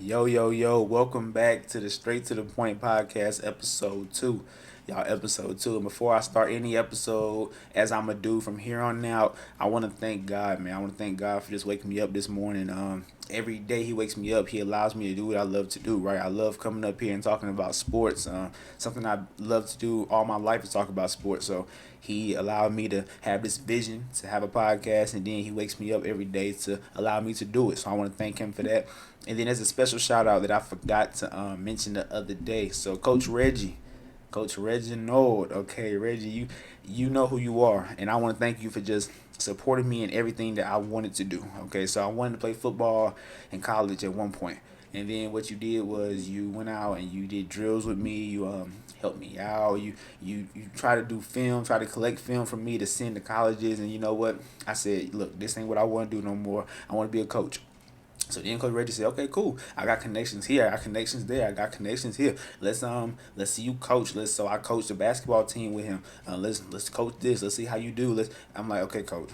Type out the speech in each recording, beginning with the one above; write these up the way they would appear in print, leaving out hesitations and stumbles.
Yo, yo, yo, welcome back to the Straight to the Point podcast, episode 2. Y'all, episode 2. And before I start any episode, as I'm going to do from here on out, I want to thank God, man. I want to thank God for just waking me up this morning. Every day He wakes me up, He allows me to do what I love to do, right? I love coming up here and talking about sports. Something I love to do all my life is talk about sports. So He allowed me to have this vision to have a podcast, and then He wakes me up every day to allow me to do it. So I want to thank Him for that. And then there's a special shout out that I forgot to mention the other day. So Coach Reggie, Coach Reginald, okay, Reggie, you know who you are, and I want to thank you for just supporting me in everything that I wanted to do. Okay, so I wanted to play football in college at one point, and then what you did was you went out and you did drills with me. You helped me out. You try to do film, try to collect film from me to send to colleges, and you know what? I said, look, this ain't what I want to do no more. I want to be a coach. So then Coach Reggie said, "Okay, cool. I got connections here. I got connections there. I got connections here. Let's see you coach. So I coached the basketball team with him. Let's coach this. Let's see how you do. I'm like, okay, coach.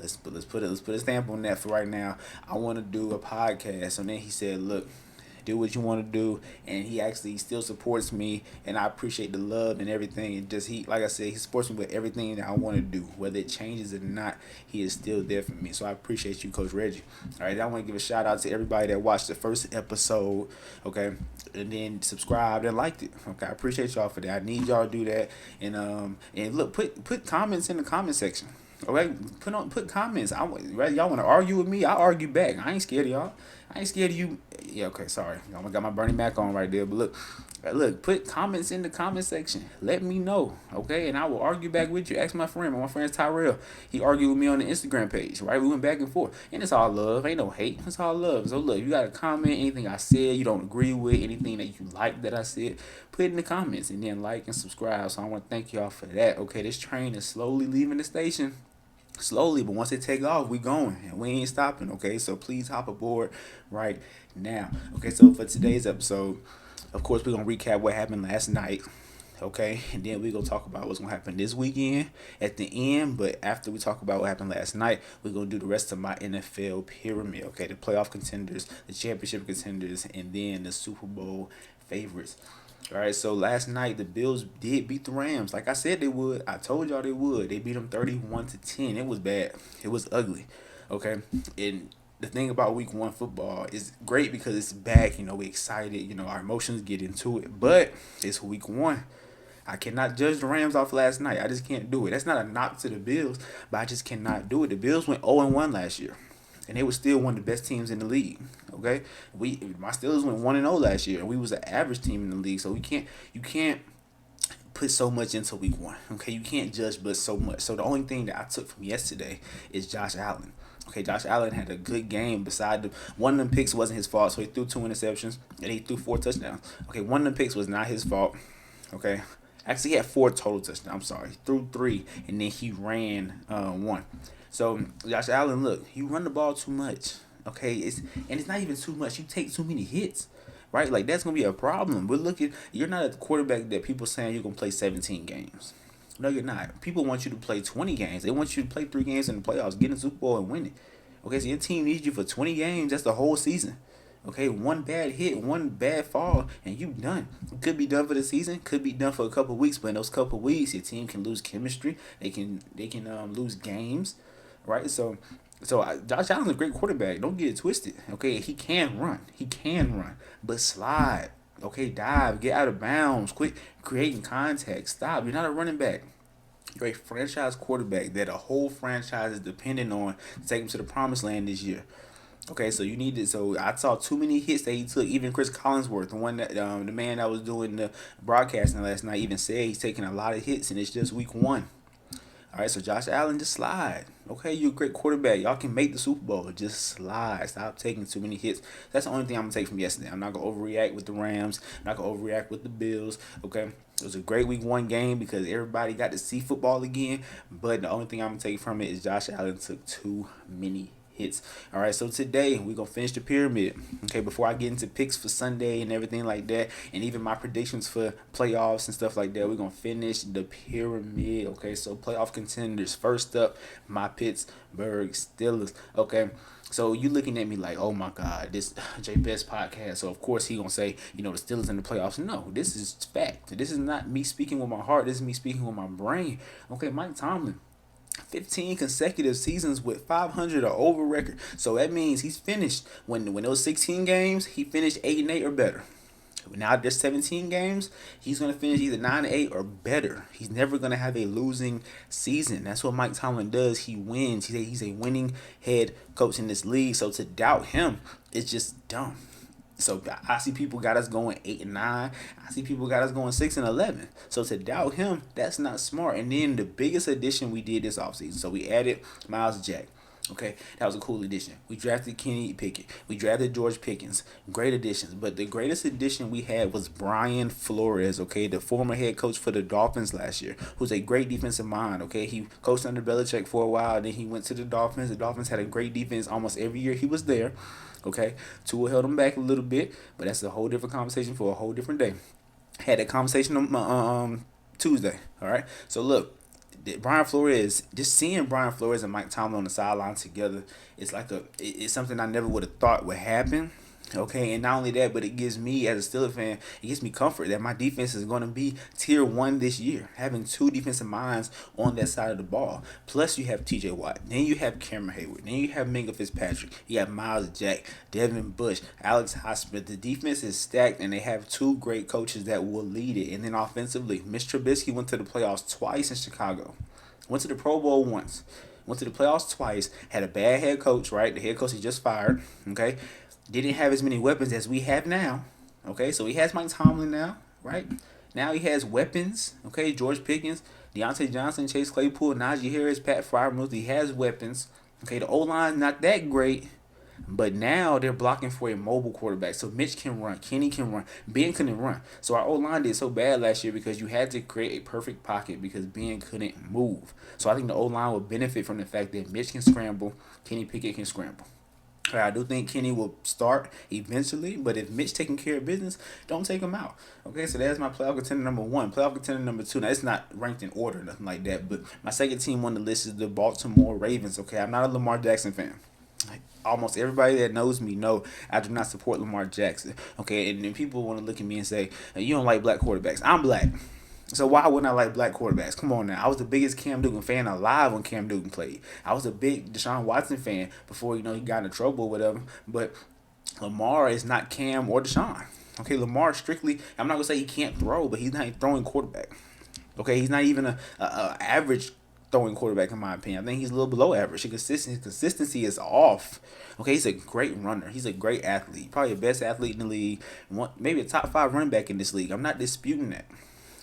Let's put a stamp on that for right now. I want to do a podcast." So then he said, "Look, do what you want to do," and he actually still supports me, and I appreciate the love and everything. And just he, like I said, he supports me with everything that I want to do, whether it changes or not. He is still there for me, so I appreciate you, Coach Reggie. All right, I want to give a shout out to everybody that watched the first episode, okay, and then subscribed and liked it. Okay, I appreciate y'all for that. I need y'all to do that, and look, put comments in the comment section. Okay, put comments. Right, y'all want to argue with me? I argue back. I ain't scared of y'all. I ain't scared of you. Yeah, okay, sorry. I got my Bernie Mac on right there. But look, put comments in the comment section. Let me know, okay? And I will argue back with you. Ask my friend. My friend's Tyrell. He argued with me on the Instagram page, right? We went back and forth. And it's all love. Ain't no hate. It's all love. So look, you got to comment anything I said you don't agree with, anything that you like that I said, put it in the comments and then like and subscribe. So I want to thank y'all for that. Okay, this train is slowly leaving the station slowly, but once it take off, we going and we ain't stopping. Okay, so please hop aboard right now. Okay, so for today's episode, of course, we're gonna recap what happened last night. Okay, and then we're gonna talk about what's gonna happen this weekend at the end. But after we talk about what happened last night, we're gonna do the rest of my NFL pyramid. Okay, the playoff contenders, the championship contenders, and then the Super Bowl favorites. All right, so last night the Bills did beat the Rams, like I said they would. I told y'all they would. They beat them 31-10. It was bad. It was ugly. Okay, and the thing about Week 1 football is great because it's back. You know, we excited. You know, our emotions get into it. But it's Week 1. I cannot judge the Rams off last night. I just can't do it. That's not a knock to the Bills, but I just cannot do it. The Bills went 0-1 last year, and they were still one of the best teams in the league. Okay, my Steelers went 1-0 last year, and we was an average team in the league. So you can't put so much into Week 1. Okay, you can't judge but so much. So the only thing that I took from yesterday is Josh Allen. Okay, Josh Allen had a good game. Beside one of them picks wasn't his fault, so he threw 2 interceptions and he threw 4 touchdowns. Okay, one of them picks was not his fault. Okay, actually he had 4 total touchdowns. I'm sorry, he threw 3 and then he ran 1. So Josh Allen, look, you run the ball too much. Okay, it's not even too much. You take too many hits, right? Like that's gonna be a problem. But look at you're not a quarterback that people saying you're gonna play 17 games. No, you're not. People want you to play 20 games. They want you to play 3 games in the playoffs, get in the Super Bowl, and win it. Okay, so your team needs you for 20 games. That's the whole season. Okay, one bad hit, one bad fall, and you done. It could be done for the season, could be done for a couple of weeks, but in those couple of weeks, your team can lose chemistry. They can lose games, right? So Josh Allen's a great quarterback. Don't get it twisted. Okay, he can run. He can run, but slide. Okay, dive, get out of bounds, quit creating contact. Stop. You're not a running back. You're a franchise quarterback that a whole franchise is dependent on to take him to the promised land this year. Okay, so you need to. So I saw too many hits that he took. Even Chris Collinsworth, the one that the man that was doing the broadcasting last night, even said he's taking a lot of hits, and it's just Week 1. All right, so Josh Allen, just slide. Okay, you're a great quarterback. Y'all can make the Super Bowl. Just slide. Stop taking too many hits. That's the only thing I'm gonna take from yesterday. I'm not gonna overreact with the Rams. I'm not gonna overreact with the Bills. Okay, it was a great Week 1 game because everybody got to see football again. But the only thing I'm gonna take from it is Josh Allen took too many hits. All right, so today we're going to finish the pyramid. Okay, before I get into picks for Sunday and everything like that, and even my predictions for playoffs and stuff like that, we're going to finish the pyramid. Okay, so playoff contenders. First up, my Pittsburgh Steelers. Okay, so you looking at me like, oh my God, this J Best podcast. So of course he gonna say, the Steelers in the playoffs. No, this is fact. This is not me speaking with my heart. This is me speaking with my brain. Okay, Mike Tomlin, 15 consecutive seasons with 500 or over record. So that means he's finished when those 16 games, he finished 8-8 or better. Now there's 17 games, he's going to finish either 9-8 or better. He's never going to have a losing season. That's what Mike Tomlin does. He wins. He's a winning head coach in this league. So to doubt him is just dumb. So I see people got us going 8-9. I see people got us going 6-11. So to doubt him, that's not smart. And then the biggest addition we did this offseason. So we added Miles Jack. Okay, that was a cool addition. We drafted Kenny Pickett. We drafted George Pickens. Great additions. But the greatest addition we had was Brian Flores, okay, the former head coach for the Dolphins last year, who's a great defensive mind, okay? He coached under Belichick for a while. Then he went to the Dolphins. The Dolphins had a great defense almost every year he was there, okay? Tua held him back a little bit, but that's a whole different conversation for a whole different day. Had that conversation on Tuesday, all right? So, look. Brian Flores, just seeing Brian Flores and Mike Tomlin on the sideline together, it's something I never would have thought would happen. Okay, and not only that, but it gives me, as a Steelers fan, it gives me comfort that my defense is going to be tier 1 this year, having two defensive minds on that side of the ball. Plus, you have T.J. Watt. Then you have Cameron Hayward. Then you have Minka Fitzpatrick. You have Miles Jack, Devin Bush, Alex Highsmith. The defense is stacked, and they have two great coaches that will lead it. And then offensively, Mitch Trubisky went to the playoffs twice in Chicago. Went to the Pro Bowl once. Went to the playoffs twice. Had a bad head coach, right? The head coach he just fired, okay? Didn't have as many weapons as we have now. Okay, so he has Mike Tomlin now, right? Now he has weapons. Okay, George Pickens, Deontay Johnson, Chase Claypool, Najee Harris, Pat Freiermuth. He has weapons. Okay, the O-line not that great, but now they're blocking for a mobile quarterback. So Mitch can run, Kenny can run, Ben couldn't run. So our O-line did so bad last year because you had to create a perfect pocket because Ben couldn't move. So I think the O-line will benefit from the fact that Mitch can scramble, Kenny Pickett can scramble. I do think Kenny will start eventually, but if Mitch taking care of business, don't take him out. Okay, so that's my playoff contender number 1. Playoff contender number 2. Now, it's not ranked in order, nothing like that, but my second team on the list is the Baltimore Ravens. Okay, I'm not a Lamar Jackson fan. Like, almost everybody that knows me know I do not support Lamar Jackson. Okay, and then people want to look at me and say, you don't like black quarterbacks. I'm black. So why wouldn't I like black quarterbacks? Come on now. I was the biggest Cam Newton fan alive when Cam Newton played. I was a big Deshaun Watson fan before, he got into trouble or whatever. But Lamar is not Cam or Deshaun. Okay, Lamar strictly, I'm not going to say he can't throw, but he's not a throwing quarterback. Okay, he's not even a average throwing quarterback in my opinion. I think he's a little below average. His consistency is off. Okay, he's a great runner. He's a great athlete. Probably the best athlete in the league. Maybe a top 5 running back in this league. I'm not disputing that.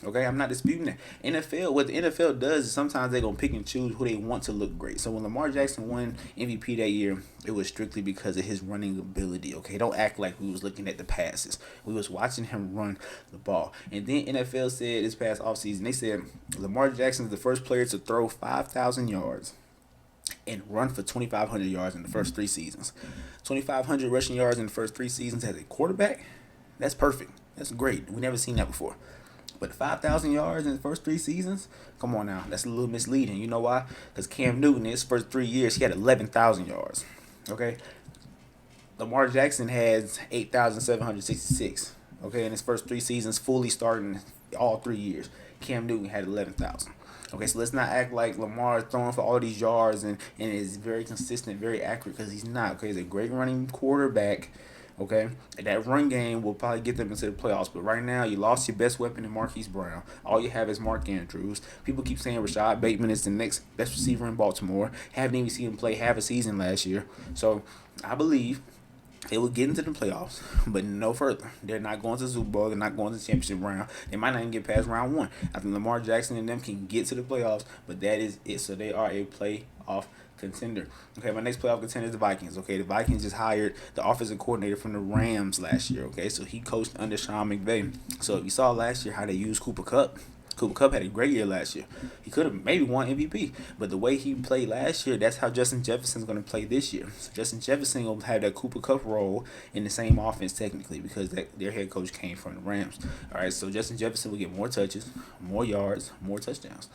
Okay, I'm not disputing that. NFL, what the NFL does is sometimes they're going to pick and choose who they want to look great. So when Lamar Jackson won MVP that year, it was strictly because of his running ability. Okay, don't act like we was looking at the passes. We was watching him run the ball. And then NFL said this past offseason, they said Lamar Jackson is the first player to throw 5,000 yards and run for 2,500 yards in the first 3 seasons. 2,500 rushing yards in the first 3 seasons as a quarterback, that's perfect. That's great. We never seen that before. But 5,000 yards in the first 3 seasons? Come on now. That's a little misleading. You know why? Because Cam Newton, in his first 3 years, he had 11,000 yards. Okay? Lamar Jackson has 8,766. Okay? In his first 3 seasons, fully starting all 3 years. Cam Newton had 11,000. Okay, so let's not act like Lamar is throwing for all these yards and is very consistent, very accurate, because he's not. Okay, he's a great running quarterback. Okay, and that run game will probably get them into the playoffs. But right now, you lost your best weapon in Marquise Brown. All you have is Mark Andrews. People keep saying Rashad Bateman is the next best receiver in Baltimore. Haven't even seen him play half a season last year. So I believe they will get into the playoffs, but no further. They're not going to the Super Bowl. They're not going to the championship round. They might not even get past round 1. I think Lamar Jackson and them can get to the playoffs, but that is it. So they are a playoff contender. Okay, my next playoff contender is the Vikings. Okay, the Vikings just hired the offensive coordinator from the Rams last year. Okay, so he coached under Sean McVay. So if you saw last year how they used Cooper Kupp, Cooper Kupp had a great year last year. He could have maybe won MVP, but the way he played last year, that's how Justin Jefferson's going to play this year. So Justin Jefferson will have that Cooper Kupp role in the same offense technically because their head coach came from the Rams. All right, so Justin Jefferson will get more touches, more yards, more touchdowns.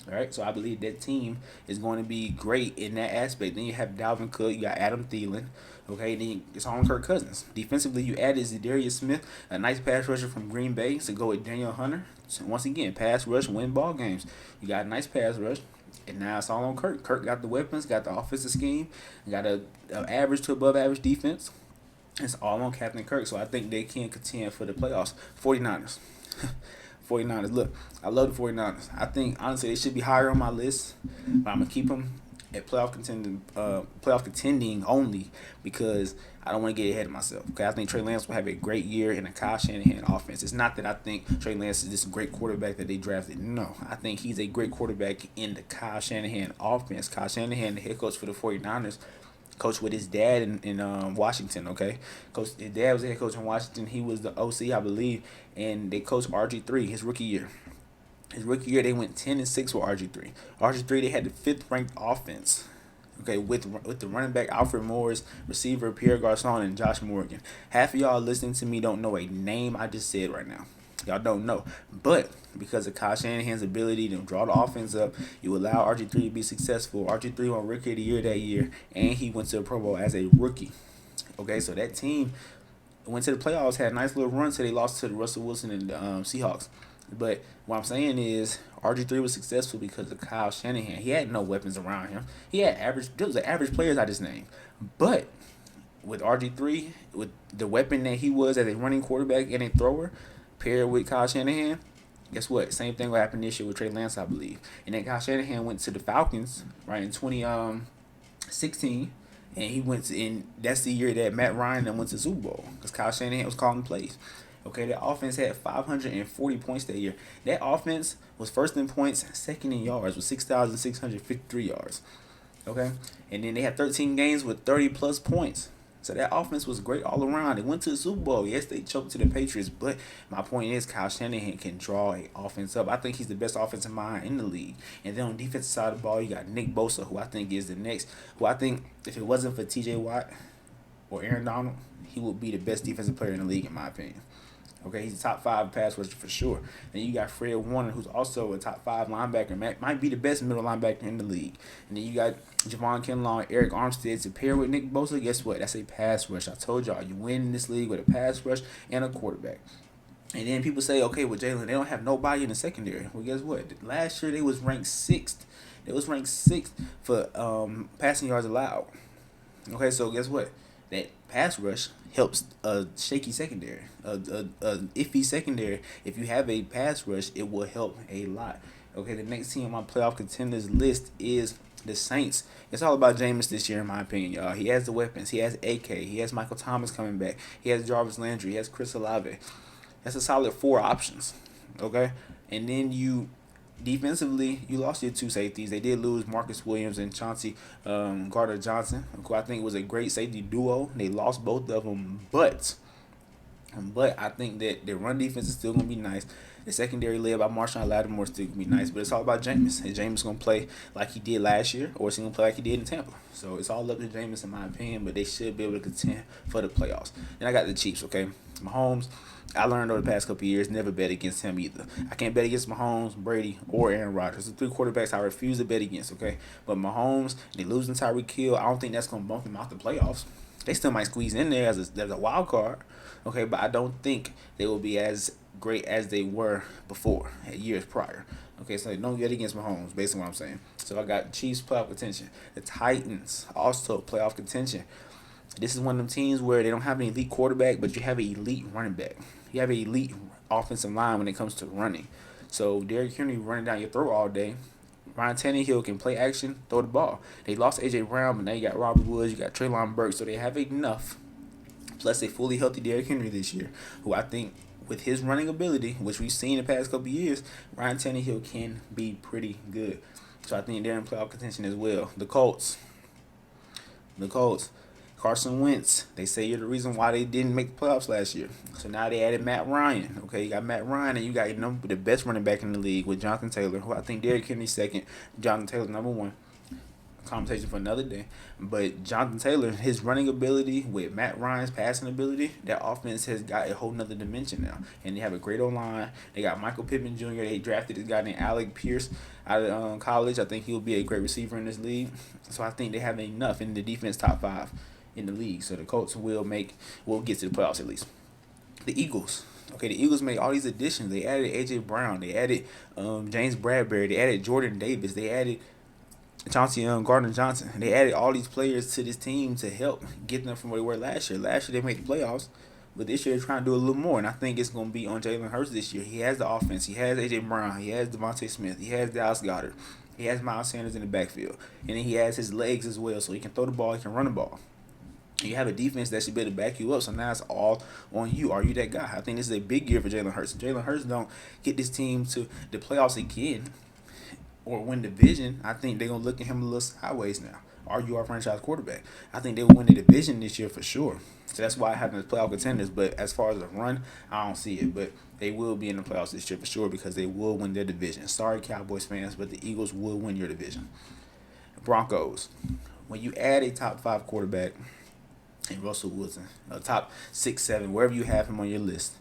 All right, so I believe that team is going to be great in that aspect. Then you have Dalvin Cook, you got Adam Thielen, okay, then it's on Kirk Cousins. Defensively, you added Zadarius Smith, a nice pass rusher from Green Bay, to go with Daniel Hunter. So once again, pass rush, win ball games. You got a nice pass rush, and now it's all on Kirk. Kirk got the weapons, got the offensive scheme, got a average to above average defense. It's all on Captain Kirk, so I think they can contend for the playoffs. 49ers. 49ers. Look, I love the 49ers. I think, honestly, they should be higher on my list, but I'm going to keep them at playoff contending only because I don't want to get ahead of myself. Okay, I think Trey Lance will have a great year in a Kyle Shanahan offense. It's not that I think Trey Lance is this great quarterback that they drafted. No, I think he's a great quarterback in the Kyle Shanahan offense. Kyle Shanahan, the head coach for the 49ers, coached with his dad in Washington, okay? His dad was the head coach in Washington. He was the OC, I believe, and they coached RG3 his rookie year. His rookie year, they went 10-6 with RG3. RG3, they had the 5th-ranked offense, okay, with the running back Alfred Morris, receiver Pierre Garçon, and Josh Morgan. Half of y'all listening to me don't know a name I just said right now. Y'all don't know. But because of Kyle Shanahan's ability to draw the offense up, you allow RG3 to be successful. RG3 won Rookie of the Year that year, and he went to the Pro Bowl as a rookie. Okay, so that team went to the playoffs, had a nice little run, so they lost to the Russell Wilson and the Seahawks. But what I'm saying is RG3 was successful because of Kyle Shanahan. He had no weapons around him. He had those are average players I just named. But with RG3, with the weapon that he was as a running quarterback and a thrower, paired with Kyle Shanahan, guess what? Same thing will happen this year with Trey Lance, I believe. And then Kyle Shanahan went to the Falcons, right, in 2016, and he went to, and that's the year that Matt Ryan went to the Super Bowl because Kyle Shanahan was calling plays. Okay, that offense had 540 points that year. That offense was first in points, second in yards with 6,653 yards. Okay, and then they had 13 games with 30-plus points. So that offense was great all around. They went to the Super Bowl. Yes, they choked to the Patriots, but my point is Kyle Shanahan can draw a offense up. I think he's the best offensive mind in the league. And then on the defensive side of the ball, you got Nick Bosa, who I think is the next. Who I think if it wasn't for T.J. Watt or Aaron Donald, he would be the best defensive player in the league, in my opinion. Okay, he's a top 5 pass rusher for sure. Then you got Fred Warner, who's also a top 5 linebacker. Might be the best middle linebacker in the league. And then you got Javon Kinlaw and Eric Armstead to pair with Nick Bosa. Guess what? That's a pass rush. I told y'all, you win in this league with a pass rush and a quarterback. And then people say, okay, with Jalen, they don't have nobody in the secondary. Well, guess what? Last year they was ranked 6th. They was ranked 6th for passing yards allowed. Okay, so guess what? That pass rush helps a shaky secondary, a iffy secondary. If you have a pass rush, it will help a lot. Okay, the next team on my playoff contenders list is the Saints. It's all about Jameis this year, in my opinion, y'all. He has the weapons. He has AK. He has Michael Thomas coming back. He has Jarvis Landry. He has Chris Olave. That's a solid 4 options. Okay, and then you defensively, you lost your 2 safeties. They did lose Marcus Williams and Chauncey Gardner-Johnson, who I think was a great safety duo. They lost both of them, but I think that their run defense is still going to be nice. The secondary led by Marshawn Lattimore is still going to be nice, but it's all about Jameis. Is Jameis going to play like he did last year, or is he going to play like he did in Tampa? So it's all up to Jameis, in my opinion, but they should be able to contend for the playoffs. Then I got the Chiefs, okay? Mahomes, I learned over the past couple of years, never bet against him either. I can't bet against Mahomes, Brady, or Aaron Rodgers. The 3 quarterbacks I refuse to bet against, okay? But Mahomes, they losing Tyreek Hill. I don't think that's going to bump them out the playoffs. They still might squeeze in there as a wild card, okay? But I don't think they will be as great as they were before, years prior. Okay, so don't get against Mahomes, based on what I'm saying. So I got Chiefs playoff contention. The Titans also playoff contention. This is one of them teams where they don't have an elite quarterback, but you have an elite running back. You have an elite offensive line when it comes to running. So Derrick Henry running down your throat all day. Ryan Tannehill can play action, throw the ball. They lost A.J. Brown, but now you got Robert Woods, you got Treylon Burks, so they have enough. Plus a fully healthy Derrick Henry this year, who I think with his running ability, which we've seen the past couple of years, Ryan Tannehill can be pretty good. So I think they're in playoff contention as well. The Colts. Carson Wentz, they say you're the reason why they didn't make the playoffs last year. So now they added Matt Ryan. Okay, you got Matt Ryan, and you got the best running back in the league with Jonathan Taylor, who I think Derrick Henry second, Jonathan Taylor number one. Conversation for another day. But Jonathan Taylor, his running ability with Matt Ryan's passing ability, that offense has got a whole nother dimension now. And they have a great O-line. They got Michael Pittman Jr. They drafted this guy named Alec Pierce out of college. I think he'll be a great receiver in this league. So I think they have enough in the defense top 5 in the league. So the Colts will get to the playoffs at least. The Eagles. Okay, the Eagles made all these additions. They added A.J. Brown. They added James Bradbury. They added Jordan Davis. They added Chauncey Gardner Johnson. They added all these players to this team to help get them from where they were last year. Last year they made the playoffs, but this year they're trying to do a little more. And I think it's going to be on Jalen Hurts this year. He has the offense. He has A.J. Brown. He has Devontae Smith. He has Dallas Goedert. He has Miles Sanders in the backfield. And then he has his legs as well, so he can throw the ball. He can run the ball. You have a defense that should be able to back you up, so now it's all on you. Are you that guy? I think this is a big year for Jalen Hurts. If Jalen Hurts don't get this team to the playoffs again, or win the division, I think they're going to look at him a little sideways now. Are you our franchise quarterback? I think they will win the division this year for sure. So that's why I have them as playoff contenders. But as far as a run, I don't see it. But they will be in the playoffs this year for sure because they will win their division. Sorry, Cowboys fans, but the Eagles will win your division. Broncos. When you add a top 5 quarterback in Russell Wilson, top 6, 7, wherever you have him on your list,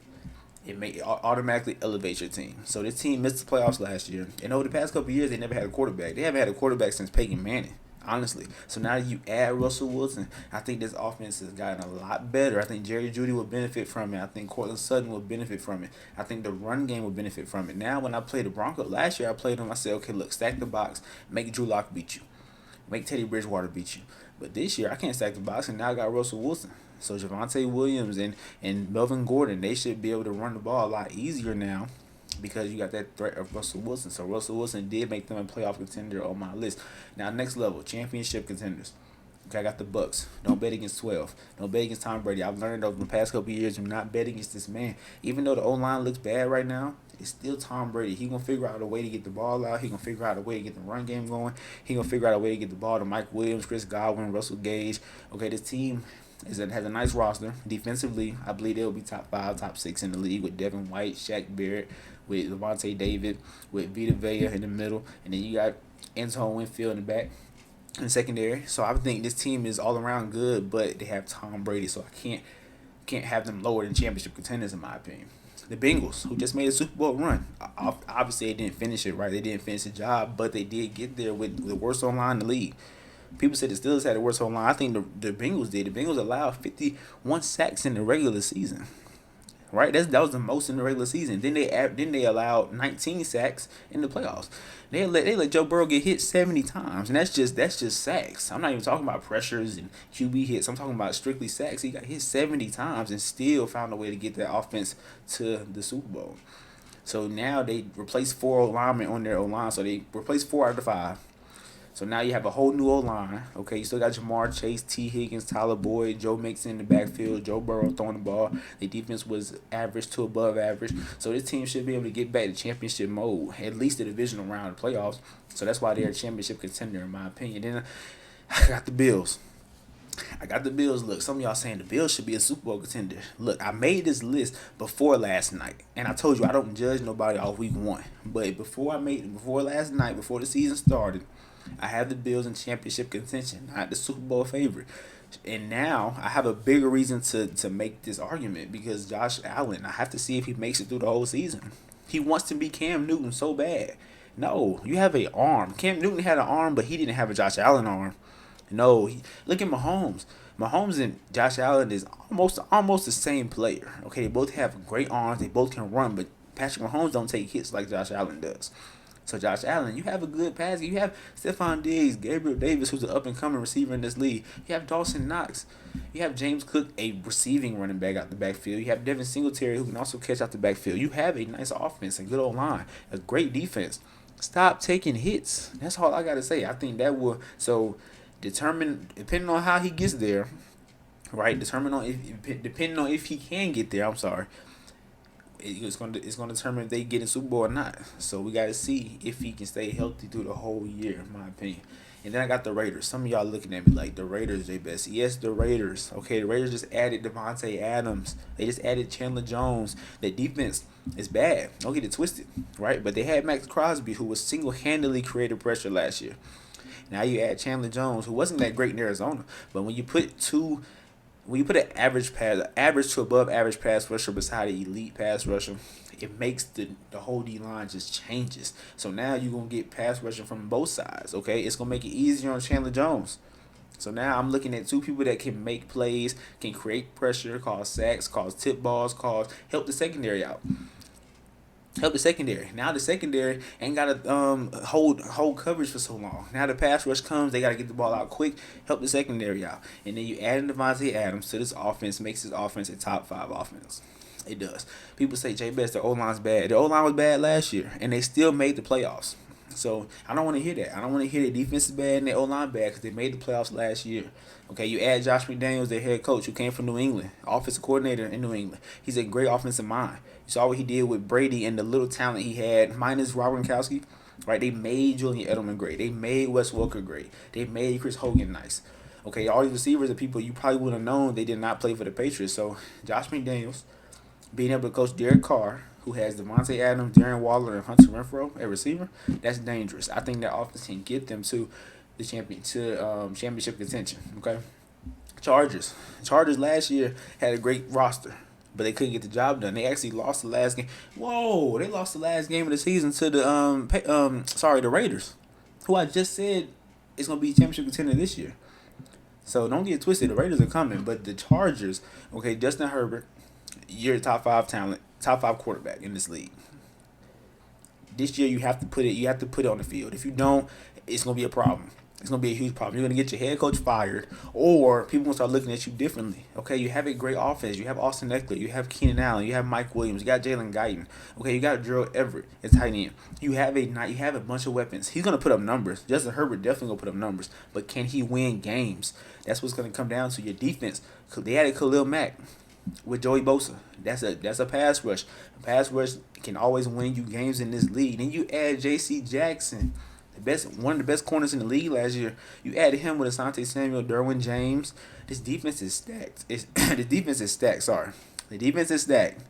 it automatically elevate your team. So this team missed the playoffs last year. And over the past couple of years, they never had a quarterback. They haven't had a quarterback since Peyton Manning, honestly. So now that you add Russell Wilson, I think this offense has gotten a lot better. I think Jerry Jeudy will benefit from it. I think Cortland Sutton will benefit from it. I think the run game will benefit from it. Now, when I played the Broncos last year, I played them. I said, okay, look, stack the box, make Drew Lock beat you, make Teddy Bridgewater beat you. But this year, I can't stack the box, and now I got Russell Wilson. So Javonte Williams and Melvin Gordon, they should be able to run the ball a lot easier now because you got that threat of Russell Wilson. So Russell Wilson did make them a playoff contender on my list. Now, next level, championship contenders. Okay, I got the Bucks. Don't bet against 12. Don't bet against Tom Brady. I've learned over the past couple of years, do not bet against this man. Even though the O-line looks bad right now, it's still Tom Brady. He going to figure out a way to get the ball out. He going to figure out a way to get the run game going. He going to figure out a way to get the ball to Mike Williams, Chris Godwin, Russell Gage. Okay, this team has a nice roster. Defensively, I believe they'll be top 5, top 6 in the league with Devin White, Shaq Barrett, with Levante David, with Vita Vea in the middle. And then you got Antoine Winfield in the back. In the secondary. So I think this team is all around good, but they have Tom Brady, so I can't have them lower than championship contenders in my opinion. The Bengals, who just made a Super Bowl run, obviously they didn't finish it right. They didn't finish the job, but they did get there with the worst online in the league. People said the Steelers had the worst online. I think the Bengals did. The Bengals allowed 51 sacks in the regular season. Right, that was the most in the regular season. Then they allowed 19 sacks in the playoffs. They let Joe Burrow get hit 70 times, and that's just sacks. I'm not even talking about pressures and QB hits. I'm talking about strictly sacks. He got hit 70 times and still found a way to get that offense to the Super Bowl. So now they replaced 4 linemen on their O-line. So they replaced 4 out of the 5. So now you have a whole new O-line. Okay, you still got Jamar Chase, T. Higgins, Tyler Boyd, Joe Mixon in the backfield, Joe Burrow throwing the ball. The defense was average to above average. So this team should be able to get back to championship mode, at least the divisional round of playoffs. So that's why they're a championship contender, in my opinion. Then I got the Bills. Look, some of y'all saying the Bills should be a Super Bowl contender. Look, I made this list before last night, and I told you I don't judge nobody off week 1. But before last night, before the season started, I have the Bills in championship contention, not the Super Bowl favorite. And now I have a bigger reason to make this argument because Josh Allen, I have to see if he makes it through the whole season. He wants to be Cam Newton so bad. No, you have an arm. Cam Newton had an arm, but he didn't have a Josh Allen arm. No, look at Mahomes. Mahomes and Josh Allen is almost the same player. Okay, they both have great arms. They both can run, but Patrick Mahomes don't take hits like Josh Allen does. So Josh Allen, you have a good pass. You have Stephon Diggs, Gabriel Davis, who's an up-and-coming receiver in this league. You have Dawson Knox. You have James Cook, a receiving running back out the backfield. You have Devin Singletary, who can also catch out the backfield. You have a nice offense, a good old line, a great defense. Stop taking hits. That's all I got to say. I think that will depending on how he gets there, right? Depending on if he can get there. I'm sorry. It's going to determine if they get in Super Bowl or not. So we got to see if he can stay healthy through the whole year, in my opinion. And then I got the Raiders. Some of y'all looking at me like the Raiders they best. Yes, the Raiders. Okay, the Raiders just added Devontae Adams. They just added Chandler Jones. Their defense is bad. Don't get it twisted, right? But they had Max Crosby, who was single-handedly created pressure last year. Now you add Chandler Jones, who wasn't that great in Arizona, but when you put an average to above average pass rusher beside an elite pass rusher, it makes the whole D line just changes. So now you're gonna get pass rushing from both sides. Okay, it's gonna make it easier on Chandler Jones. So now I'm looking at two people that can make plays, can create pressure, cause sacks, cause tip balls, cause help the secondary out. Help the secondary. Now the secondary ain't gotta hold coverage for so long. Now the pass rush comes, they gotta get the ball out quick, help the secondary out. And then you add in Devontae Adams to this offense, makes this offense a top 5 offense. It does. People say Jay Best, the O line's bad. The O line was bad last year, and they still made the playoffs. So I don't want to hear that. I don't want to hear the defense is bad and the O line bad because they made the playoffs last year. Okay, you add Josh McDaniels, their head coach, who came from New England, offensive coordinator in New England. He's a great offensive mind. You saw what he did with Brady and the little talent he had, minus Robert Gronkowski. Right, they made Julian Edelman great. They made Wes Welker great. They made Chris Hogan nice. Okay, all these receivers are people you probably would have known they did not play for the Patriots. So Josh McDaniels being able to coach Derek Carr, who has Devontae Adams, Darren Waller, and Hunter Renfrow at receiver, that's dangerous. I think that offense can get them to the championship contention. Okay, Chargers last year had a great roster, but they couldn't get the job done. They actually lost the last game. Whoa, they lost the last game of the season to the Raiders, who I just said is gonna be championship contender this year. So don't get twisted. The Raiders are coming, but the Chargers, okay, Justin Herbert, you're a top 5 talent, top 5 quarterback in this league. This year you have to put it on the field. If you don't, it's gonna be a problem. It's gonna be a huge problem. You're gonna get your head coach fired, or people gonna start looking at you differently. Okay, you have a great offense. You have Austin Eckler. You have Keenan Allen. You have Mike Williams. You got Jalen Guyton. Okay, you got Gerald Everett at tight end. You have a bunch of weapons. He's gonna put up numbers. Justin Herbert definitely gonna put up numbers, but can he win games? That's what's gonna come down to your defense. They added Khalil Mack with Joey Bosa. That's a pass rush. A pass rush can always win you games in this league. Then you add J.C. Jackson, one of the best corners in the league last year. You added him with Asante Samuel, Derwin James. This defense is stacked. The defense is stacked. Sorry, the defense is stacked.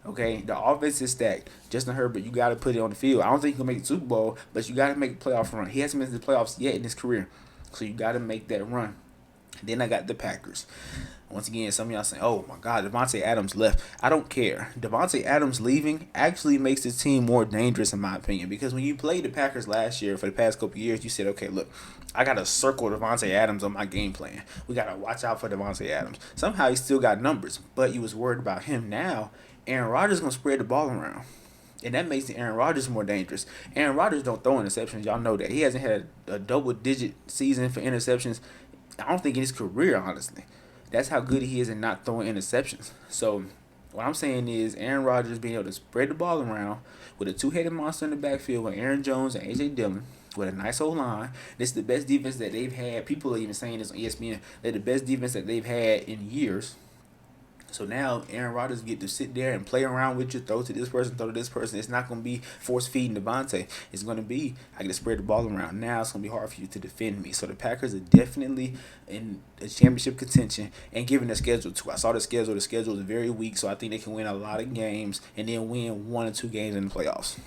Okay, the offense is stacked. Justin Herbert, you got to put it on the field. I don't think he can make the Super Bowl, but you got to make a playoff run. He hasn't made the playoffs yet in his career, so you got to make that run. Then I got the Packers. Once again, some of y'all saying, oh my God, Devontae Adams left. I don't care. Devontae Adams leaving actually makes the team more dangerous in my opinion, because when you played the Packers last year for the past couple years, you said, okay, look, I got to circle Devontae Adams on my game plan. We got to watch out for Devontae Adams. Somehow he still got numbers, but you was worried about him. Now, Aaron Rodgers going to spread the ball around. And that makes the Aaron Rodgers more dangerous. Aaron Rodgers don't throw interceptions. Y'all know that. He hasn't had a double-digit season for interceptions, I don't think, in his career, honestly. That's how good he is in not throwing interceptions. So what I'm saying is Aaron Rodgers being able to spread the ball around with a two-headed monster in the backfield with Aaron Jones and A.J. Dillon with a nice old line. This is the best defense that they've had. People are even saying this on ESPN. They're the best defense that they've had in years. So now Aaron Rodgers get to sit there and play around with you, throw to this person, throw to this person. It's not going to be force feeding Devontae. It's going to be, I get to spread the ball around. Now it's going to be hard for you to defend me. So the Packers are definitely in a championship contention and given their schedule too. I saw the schedule. The schedule is very weak, so I think they can win a lot of games and then win 1 or 2 games in the playoffs.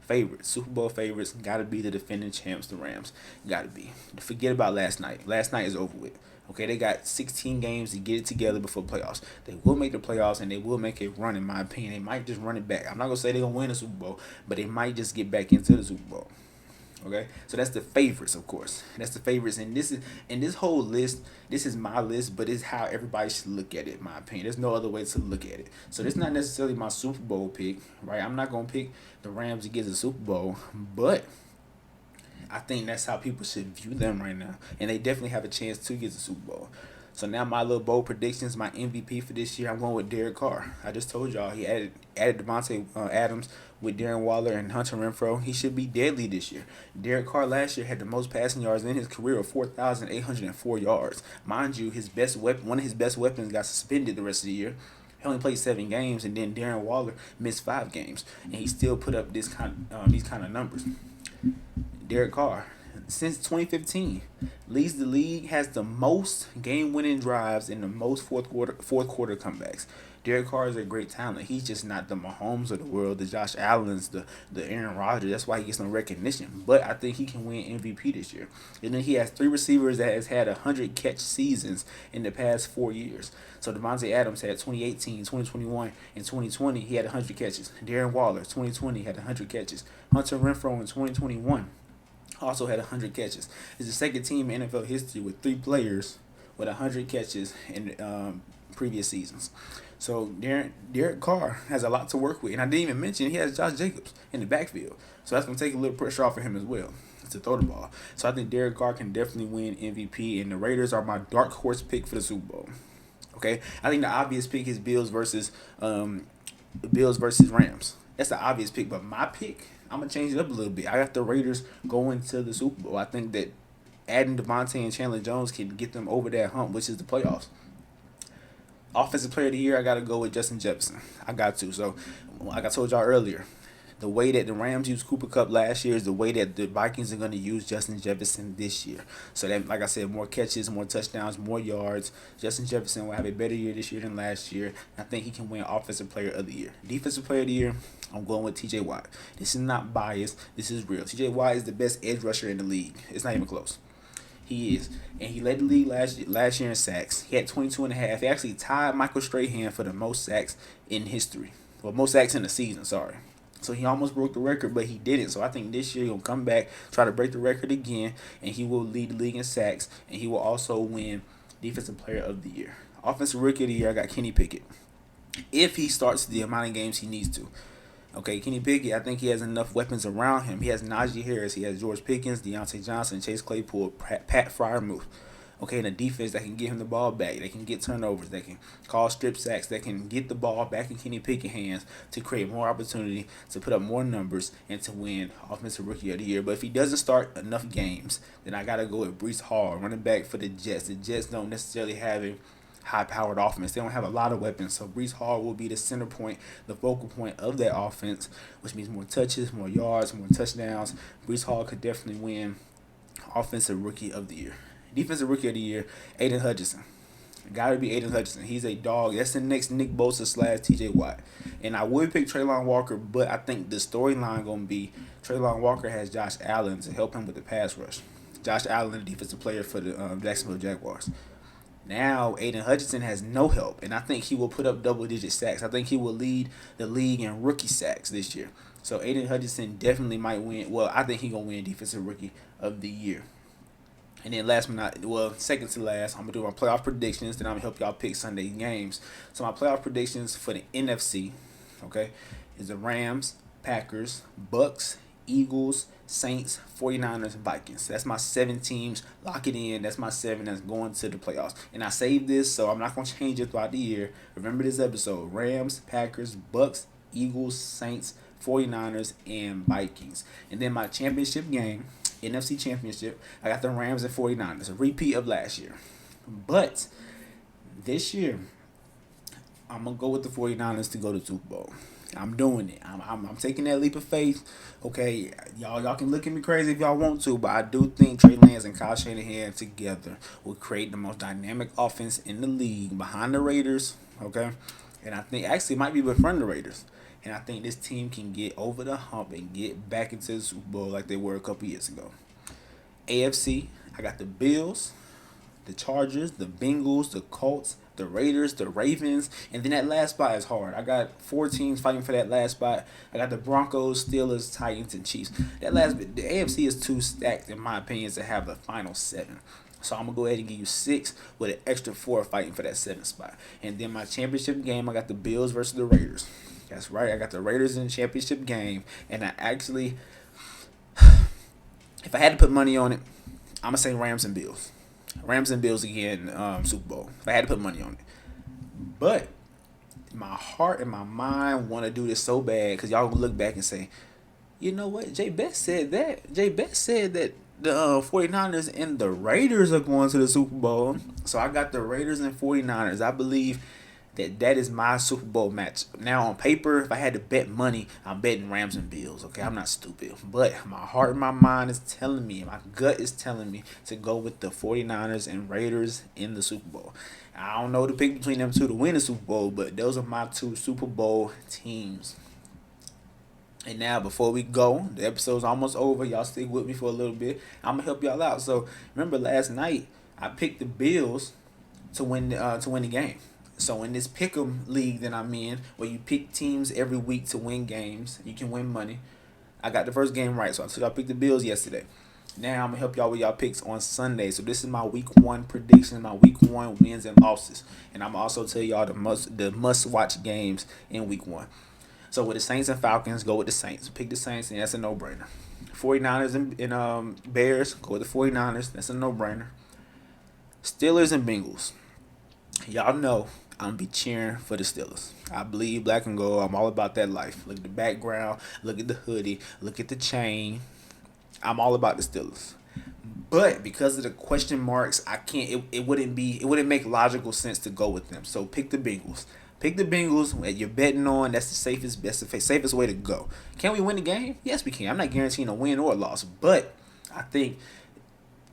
Favorites, Super Bowl favorites, got to be the defending champs, the Rams. Got to be. Forget about last night. Last night is over with. Okay, they got 16 games to get it together before playoffs. They will make the playoffs, and they will make a run, in my opinion. They might just run it back. I'm not going to say they're going to win the Super Bowl, but they might just get back into the Super Bowl. Okay, so that's the favorites, of course. That's the favorites, and this whole list. This is my list, but it's how everybody should look at it. In my opinion, there's no other way to look at it. So this is not necessarily my Super Bowl pick, right? I'm not gonna pick the Rams to get the Super Bowl, but I think that's how people should view them right now, and they definitely have a chance to get the Super Bowl. So now my little bold predictions, my MVP for this year, I'm going with Derek Carr. I just told y'all he added Devontae Adams with Darren Waller and Hunter Renfrow. He should be deadly this year. Derek Carr last year had the most passing yards in his career of 4,804 yards. Mind you, one of his best weapons got suspended the rest of the year. He only played 7 games, and then Darren Waller missed 5 games, and he still put up these kind of numbers. Derek Carr, since 2015. Leads the league, has the most game-winning drives and the most fourth quarter comebacks. Derek Carr is a great talent. He's just not the Mahomes of the world, the Josh Allen's, the Aaron Rodgers. That's why he gets no recognition. But I think he can win MVP this year. And then he has three receivers that has had 100 catch seasons in the past 4 years. So Devontae Adams had 2018, 2021, and 2020. He had 100 catches. Darren Waller, 2020, had 100 catches. Hunter Renfrow in 2021 also had 100 catches. It's the second team in NFL history with three players with 100 catches in previous seasons. So Derek Carr has a lot to work with. And I didn't even mention he has Josh Jacobs in the backfield. So that's going to take a little pressure off of him as well to throw the ball. So I think Derek Carr can definitely win MVP. And the Raiders are my dark horse pick for the Super Bowl. Okay? I think the obvious pick is Bills versus Rams. That's the obvious pick. But my pick, I'm going to change it up a little bit. I got the Raiders going to the Super Bowl. I think that adding Devontae and Chandler Jones can get them over that hump, which is the playoffs. Offensive Player of the Year, I got to go with Justin Jefferson. I got to. So, like I told y'all earlier, the way that the Rams used Cooper Kupp last year is the way that the Vikings are going to use Justin Jefferson this year. So, that, like I said, more catches, more touchdowns, more yards. Justin Jefferson will have a better year this year than last year. I think he can win Offensive Player of the Year. Defensive Player of the Year, I'm going with TJ Watt. This is not biased. This is real. TJ Watt is the best edge rusher in the league. It's not even close. He is. And he led the league last year in sacks. He had 22 and a half. He actually tied Michael Strahan for the most sacks in history. Well, most sacks in the season, sorry. So he almost broke the record, but he didn't. So I think this year he'll come back, try to break the record again, and he will lead the league in sacks, and he will also win Defensive Player of the Year. Offensive Rookie of the Year, I got Kenny Pickett. If he starts the amount of games he needs to. Okay, Kenny Pickett, I think he has enough weapons around him. He has Najee Harris, he has George Pickens, Deontay Johnson, Chase Claypool, Pat Freiermuth. Okay, and a defense that can get him the ball back, they can get turnovers, they can call strip sacks, they can get the ball back in Kenny Pickett's hands to create more opportunity, to put up more numbers, and to win Offensive Rookie of the Year. But if he doesn't start enough games, then I got to go with Breece Hall, running back for the Jets. The Jets don't necessarily have a high-powered offense. They don't have a lot of weapons, so Breece Hall will be the center point, the focal point of that offense, which means more touches, more yards, more touchdowns. Breece Hall could definitely win Offensive Rookie of the Year. Defensive Rookie of the Year, Aiden Hutchinson. Got to be Aiden Hutchinson. He's a dog. That's the next Nick Bosa / TJ Watt. And I would pick Treylon Walker, but I think the storyline going to be Treylon Walker has Josh Allen to help him with the pass rush. Josh Allen, the defensive player for the Jacksonville Jaguars. Now, Aiden Hutchinson has no help, and I think he will put up double-digit sacks. I think he will lead the league in rookie sacks this year. So, Aiden Hutchinson definitely might win. Well, I think he's going to win Defensive Rookie of the Year. And then second to last, I'm going to do my playoff predictions. Then I'm going to help y'all pick Sunday games. So, my playoff predictions for the NFC, okay, is the Rams, Packers, Bucks, Eagles, Saints, 49ers, Vikings. That's my 7 teams. Lock it in. That's my 7 that's going to the playoffs. And I saved this, so I'm not going to change it throughout the year. Remember this episode. Rams, Packers, Bucks, Eagles, Saints, 49ers, and Vikings. And then my championship game, NFC Championship, I got the Rams and 49ers. A repeat of last year. But this year, I'm going to go with the 49ers to go to the Super Bowl. I'm doing it. I'm taking that leap of faith. Okay, y'all can look at me crazy if y'all want to, but I do think Trey Lance and Kyle Shanahan together will create the most dynamic offense in the league behind the Raiders. Okay, and I think actually it might be before the Raiders. And I think this team can get over the hump and get back into the Super Bowl like they were a couple years ago. AFC, I got the Bills, the Chargers, the Bengals, the Colts, the Raiders, the Ravens, and then that last spot is hard. I got 4 teams fighting for that last spot. I got the Broncos, Steelers, Titans, and Chiefs. The AFC is too stacked, in my opinion, to have the final 7. So I'm going to go ahead and give you 6 with an extra 4 fighting for that 7th spot. And then my championship game, I got the Bills versus the Raiders. That's right, I got the Raiders in the championship game. And I actually, if I had to put money on it, I'm going to say Rams and Bills. Rams and Bills again, Super Bowl. If I had to put money on it. But my heart and my mind want to do this so bad because y'all gonna look back and say, you know what? Jay Best said that. Jay Best said that the 49ers and the Raiders are going to the Super Bowl. So I got the Raiders and 49ers. I believe that is my Super Bowl match. Now on paper, if I had to bet money, I'm betting Rams and Bills. Okay, I'm not stupid, but my heart and my mind is telling me, my gut is telling me to go with the 49ers and Raiders in the Super Bowl. I don't know to pick between them two to win the Super Bowl, but those are my two Super Bowl teams. And now, before we go, the episode's almost over. Y'all stick with me for a little bit. I'm gonna help y'all out. So remember last night, I picked the Bills to win the game. So in this pick'em league that I'm in, where you pick teams every week to win games, you can win money. I got the first game right, so I picked the Bills yesterday. Now I'm gonna help y'all with y'all picks on Sunday. So this is my week one prediction, my week one wins and losses, and I'm also tell y'all the must watch games in week one. So with the Saints and Falcons, go with the Saints. Pick the Saints, and that's a no-brainer. 49ers and Bears, go with the 49ers. That's a no-brainer. Steelers and Bengals. Y'all know I'm going to be cheering for the Steelers. I believe black and gold. I'm all about that life. Look at the background. Look at the hoodie. Look at the chain. I'm all about the Steelers. But because of the question marks, I can't. It wouldn't make logical sense to go with them. So pick the Bengals. Pick the Bengals that you're betting on. That's the safest way to go. Can we win the game? Yes, we can. I'm not guaranteeing a win or a loss, but I think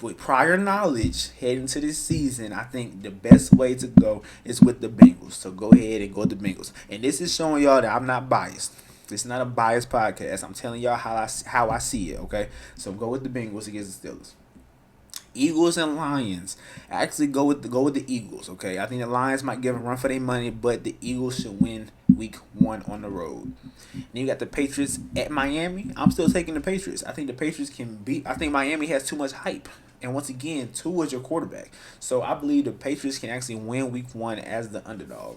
with prior knowledge heading to this season, I think the best way to go is with the Bengals. So go ahead and go with the Bengals. And this is showing y'all that I'm not biased. It's not a biased podcast. I'm telling y'all how I see it. Okay, so go with the Bengals against the Steelers. Eagles and Lions. Actually, go with the Eagles. Okay, I think the Lions might give a run for their money, but the Eagles should win week one on the road. Then you got the Patriots at Miami. I'm still taking the Patriots. I think the Patriots can beat. I think Miami has too much hype. And once again, Tua is your quarterback. So I believe the Patriots can actually win week one as the underdog.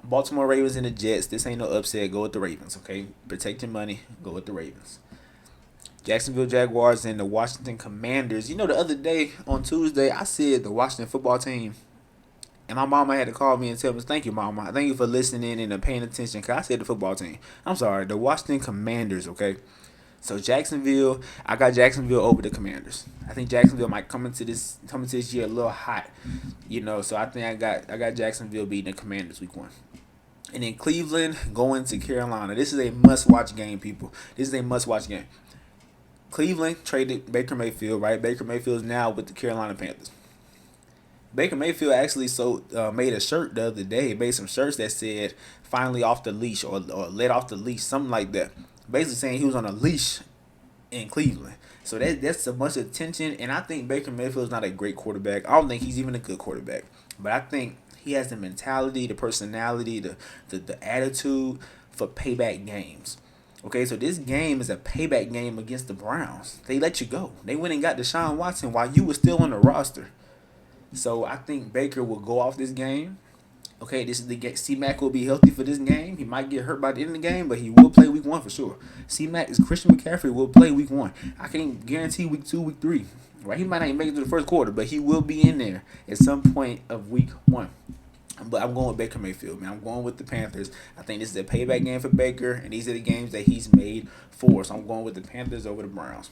Baltimore Ravens and the Jets. This ain't no upset. Go with the Ravens, okay? Protect your money. Go with the Ravens. Jacksonville Jaguars and the Washington Commanders. You know, the other day on Tuesday, I said the Washington football team. And my mama had to call me and tell me, thank you, mama. Thank you for listening and paying attention. Because I said the football team. I'm sorry, the Washington Commanders, okay? So Jacksonville, I got Jacksonville over the Commanders. I think Jacksonville might come into this year a little hot, you know. So I think I got Jacksonville beating the Commanders week one, and then Cleveland going to Carolina. This is a must-watch game, people. This is a must-watch game. Cleveland traded Baker Mayfield, right? Baker Mayfield is now with the Carolina Panthers. Baker Mayfield actually made a shirt the other day, made some shirts that said "finally off the leash" or "let off the leash," something like that. Basically saying he was on a leash in Cleveland. So that's a bunch of attention, and I think Baker Mayfield is not a great quarterback. I don't think he's even a good quarterback, but I think he has the mentality, the personality, the attitude for payback games. Okay, so this game is a payback game against the Browns. They let you go. They went and got Deshaun Watson while you were still on the roster. So I think Baker will go off this game. Okay, this is the game. C-Mac will be healthy for this game. He might get hurt by the end of the game, but he will play week one for sure. C-Mac is Christian McCaffrey will play week one. I can't guarantee week two, week three. Right? He might not even make it to the first quarter, but he will be in there at some point of week one. But I'm going with Baker Mayfield, man. I'm going with the Panthers. I think this is a payback game for Baker, and these are the games that he's made for. So I'm going with the Panthers over the Browns.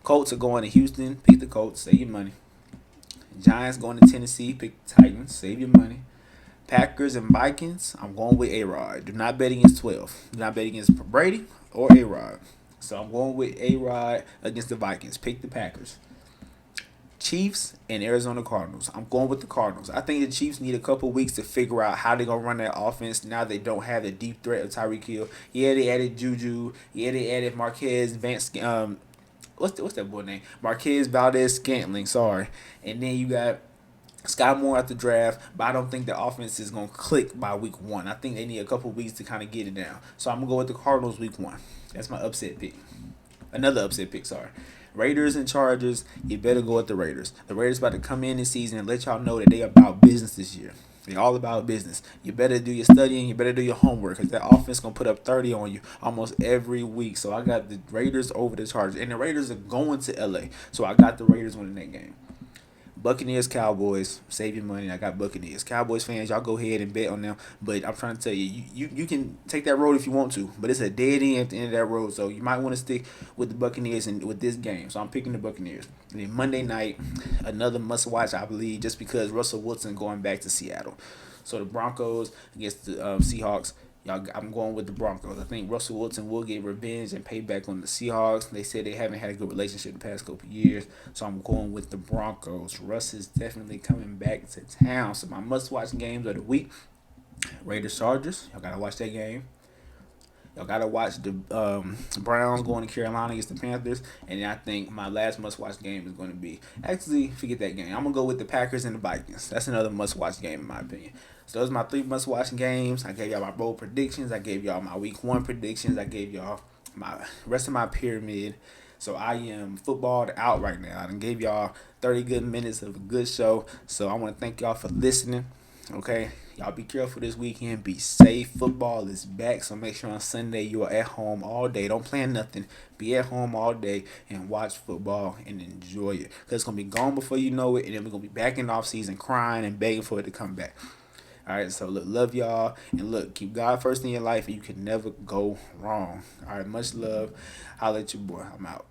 Colts are going to Houston. Pick the Colts. Save your money. Giants going to Tennessee. Pick the Titans. Save your money. Packers and Vikings. I'm going with A-Rod. Do not bet against 12. Do not bet against Brady or A-Rod. So I'm going with A-Rod against the Vikings. Pick the Packers. Chiefs and Arizona Cardinals. I'm going with the Cardinals. I think the Chiefs need a couple weeks to figure out how they're going to run their offense. Now they don't have the deep threat of Tyreek Hill. Yeah, they added Juju. Yeah, they added Marquez Vance. What's that boy name? Marquez Valdez-Scantling. Sorry. And then you got Sky Moore at the draft, but I don't think the offense is going to click by week one. I think they need a couple weeks to kind of get it down. So I'm going to go with the Cardinals week one. That's my upset pick. Another upset pick, sorry. Raiders and Chargers, you better go with the Raiders. The Raiders about to come in this season and let y'all know that they about business this year. They're all about business. You better do your studying. You better do your homework because that offense going to put up 30 on you almost every week. So I got the Raiders over the Chargers. And the Raiders are going to L.A. So I got the Raiders winning that game. Buccaneers, Cowboys, save your money. I got Buccaneers. Cowboys fans, y'all go ahead and bet on them. But I'm trying to tell you, you can take that road if you want to. But it's a dead end at the end of that road. So you might want to stick with the Buccaneers and with this game. So I'm picking the Buccaneers. And then Monday night, another must watch, I believe, just because Russell Wilson going back to Seattle. So the Broncos against the Seahawks. Y'all, I'm going with the Broncos. I think Russell Wilson will get revenge and payback on the Seahawks. They said they haven't had a good relationship the past couple of years, so I'm going with the Broncos. Russ is definitely coming back to town. So my must-watch games of the week: Raiders Chargers. Y'all gotta watch that game. Y'all gotta watch the Browns going to Carolina against the Panthers, and then I think my last must-watch game is going to be, actually forget that game. I'm gonna go with the Packers and the Vikings. That's another must-watch game in my opinion. So those are my three must-watch games. I gave y'all my bold predictions. I gave y'all my week one predictions. I gave y'all my rest of my pyramid. So I am footballed out right now. I done gave y'all 30 good minutes of a good show. So I want to thank y'all for listening. Okay, y'all be careful this weekend. Be safe. Football is back, so make sure on Sunday you are at home all day. Don't plan nothing. Be at home all day and watch football and enjoy it. Cause it's gonna be gone before you know it, and then we're gonna be back in the off season crying and begging for it to come back. All right, so look, love y'all, and look, keep God first in your life, and you can never go wrong. All right, much love. Holla at your boy. I'm out.